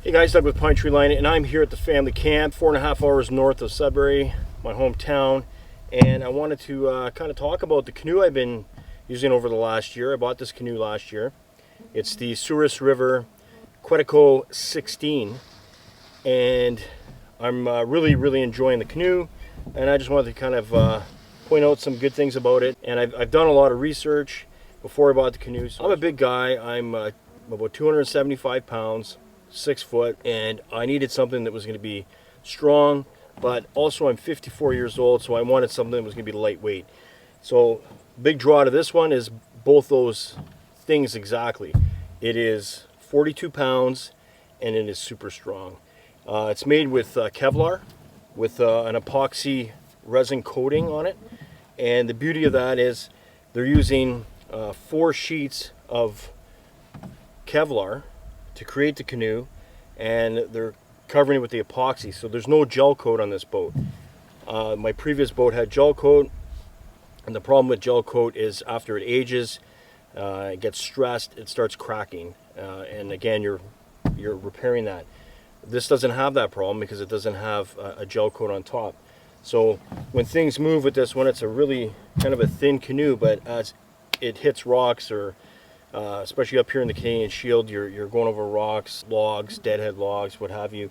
Hey guys, Doug with Pinetree Line, and I'm here at the family camp, 4.5 hours north of Sudbury, my hometown. And I wanted to kind of talk about the canoe I've been using over the last year. I bought this canoe last year. It's the Souris River Quetico 16, and I'm really enjoying the canoe. And I just wanted to kind of point out some good things about it. And I've done a lot of research before I bought the canoe. So I'm a big guy. I'm about 275 pounds. 6 foot, and I needed something that was going to be strong, but also I'm 54 years old, so I wanted something that was going to be lightweight. So big draw to this one is both those things exactly. It is 42 pounds and it is super strong. It's made with Kevlar with an epoxy resin coating on it, and the beauty of that is they're using 4 sheets of Kevlar to create the canoe, and they're covering it with the epoxy, so there's no gel coat on this boat. My previous boat had gel coat, and the problem with gel coat is after it ages, it gets stressed, it starts cracking, and again you're repairing that. This doesn't have that problem because it doesn't have a gel coat on top. So when things move with this one, it's a really kind of a thin canoe, but as it hits rocks, or especially up here in the Canadian Shield, you're going over rocks, logs, deadhead logs, what have you.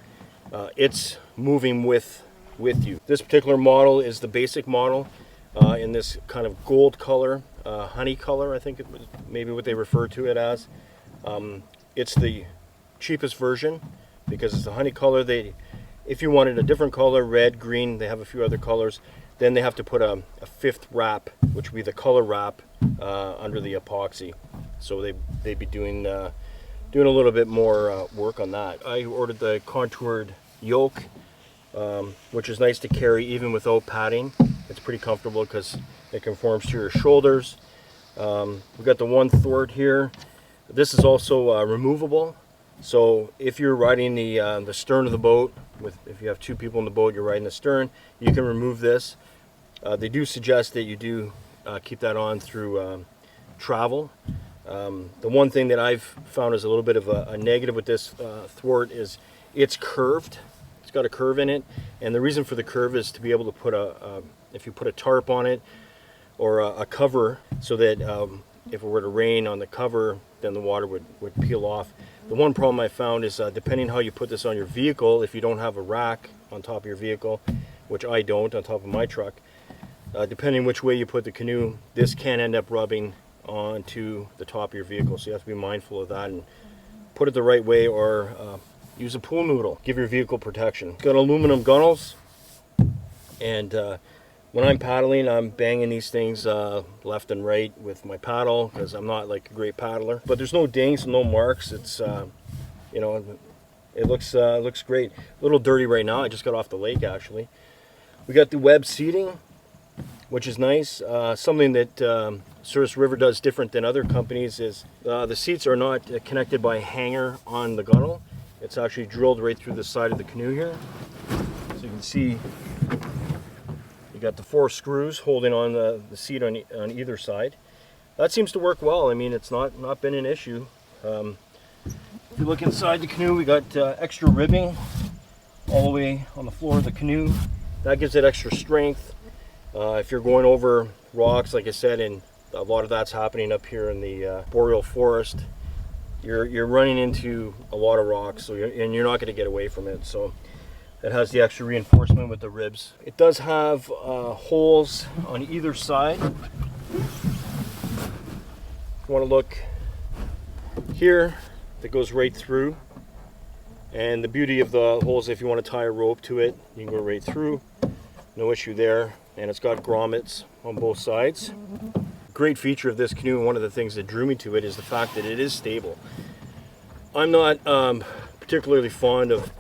It's moving with you. This particular model is the basic model in this kind of gold color, honey color, I think it was maybe what they refer to it as. It's the cheapest version because it's the honey color. If you wanted a different color, red, green, they have a few other colors, then they have to put a fifth wrap, which would be the color wrap under the epoxy. So they'd be doing a little bit more work on that. I ordered the contoured yoke, which is nice to carry even without padding. It's pretty comfortable because it conforms to your shoulders. We've got the one thwart here. This is also removable. So if you're riding the stern of the boat, if you have 2 people in the boat, you're riding the stern, you can remove this. They do suggest that you do keep that on through travel. The one thing that I've found is a little bit of a negative with this thwart is it's curved. It's got a curve in it, and the reason for the curve is to be able to put if you put a tarp on it or a cover, so that if it were to rain on the cover, then the water would peel off. The one problem I found is depending how you put this on your vehicle, if you don't have a rack on top of your vehicle, which I don't on top of my truck, depending which way you put the canoe, this can end up rubbing onto the top of your vehicle, so you have to be mindful of that and put it the right way, or use a pool noodle. Give your vehicle protection. It's got aluminum gunnels, and when I'm paddling, I'm banging these things left and right with my paddle because I'm not like a great paddler. But there's no dings, no marks. It's you know, it looks great. A little dirty right now. I just got off the lake actually. We got the web seating, which is nice. Something that Souris River does different than other companies is the seats are not connected by a hanger on the gunnel. It's actually drilled right through the side of the canoe here. So you can see you got the 4 screws holding on the seat on either side. That seems to work well. I mean, it's not been an issue. If you look inside the canoe, we got extra ribbing all the way on the floor of the canoe. That gives it extra strength. If you're going over rocks, like I said, and a lot of that's happening up here in the boreal forest, you're running into a lot of rocks, so you're not going to get away from it. So it has the extra reinforcement with the ribs. It does have holes on either side. If you want to look here, that goes right through. And the beauty of the holes, if you want to tie a rope to it, you can go right through. No issue there. And it's got grommets on both sides. Great feature of this canoe, and one of the things that drew me to it, is the fact that it is stable. I'm not particularly fond of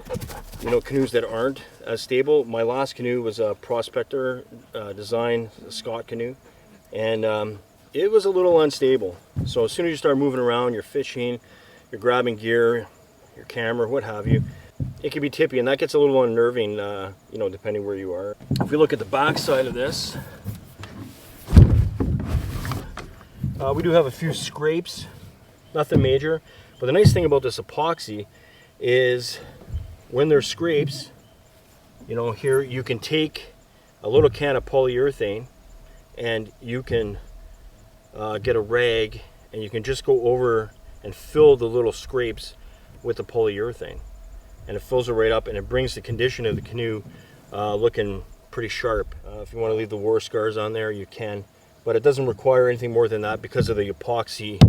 canoes that aren't as stable. My last canoe was a Prospector design, a Scott canoe, and it was a little unstable. So as soon as you start moving around, you're fishing, you're grabbing gear, your camera, what have you, it can be tippy, and that gets a little unnerving, depending where you are. If we look at the back side of this, we do have a few scrapes, nothing major. But the nice thing about this epoxy is when there's scrapes, you know, here you can take a little can of polyurethane and you can get a rag and you can just go over and fill the little scrapes with the polyurethane, and it fills it right up, and it brings the condition of the canoe looking pretty sharp. If you want to leave the war scars on there, you can, but it doesn't require anything more than that because of the epoxy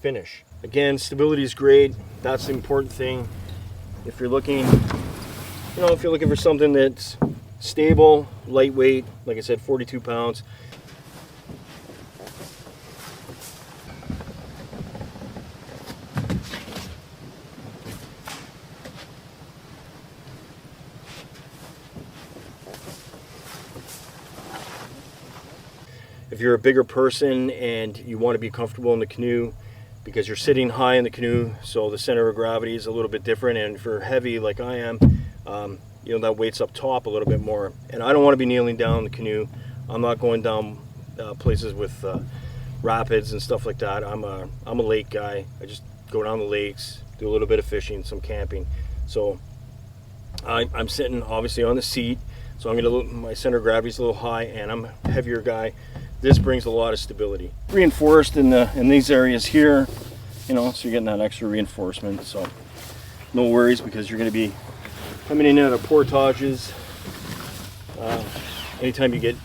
finish. Again, stability is great. That's the important thing. If you're looking, you know, if you're looking for something that's stable, lightweight, like I said, 42 pounds. If you're a bigger person and you want to be comfortable in the canoe, because you're sitting high in the canoe, so the center of gravity is a little bit different, and if you're heavy like I am, you know, that weight's up top a little bit more. And I don't want to be kneeling down in the canoe. I'm not going down places with rapids and stuff like that. I'm a lake guy. I just go down the lakes, do a little bit of fishing, some camping. So I'm sitting obviously on the seat, so my center of gravity is a little high, and I'm a heavier guy. This brings a lot of stability. Reinforced in these areas here, you know, so you're getting that extra reinforcement. So no worries, because you're going to be coming in and out of portages. Anytime you get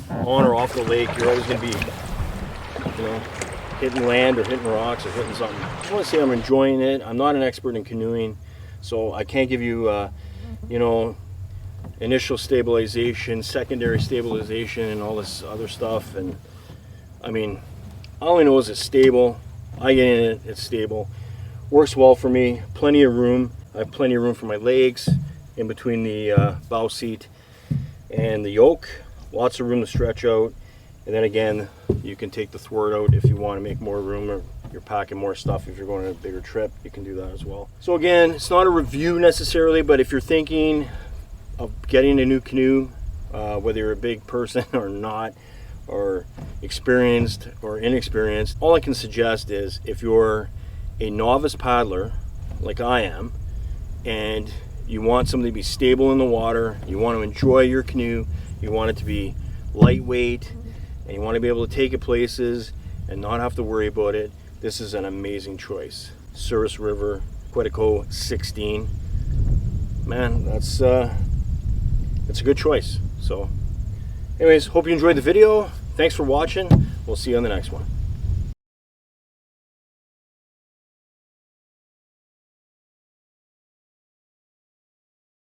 on or off the lake, you're always going to be, you know, hitting land or hitting rocks or hitting something. I just want to say I'm enjoying it. I'm not an expert in canoeing, so I can't give you, you know, initial stabilization, secondary stabilization, and all this other stuff. And I mean, all I know is it's stable. I get in it, it's stable, works well for me. Plenty of room. I have plenty of room for my legs in between the bow seat and the yoke. Lots of room to stretch out. And then again, you can take the thwart out if you want to make more room, or you're packing more stuff. If you're going on a bigger trip, you can do that as well. So again, it's not a review necessarily, but if you're thinking of getting a new canoe, whether you're a big person or not, or experienced or inexperienced, all I can suggest is, if you're a novice paddler like I am, and you want something to be stable in the water, you want to enjoy your canoe, you want it to be lightweight, and you want to be able to take it places and not have to worry about it, this is an amazing choice. Souris River Quetico 16. Man, it's a good choice. So anyways, hope you enjoyed the video. Thanks for watching. We'll see you on the next one.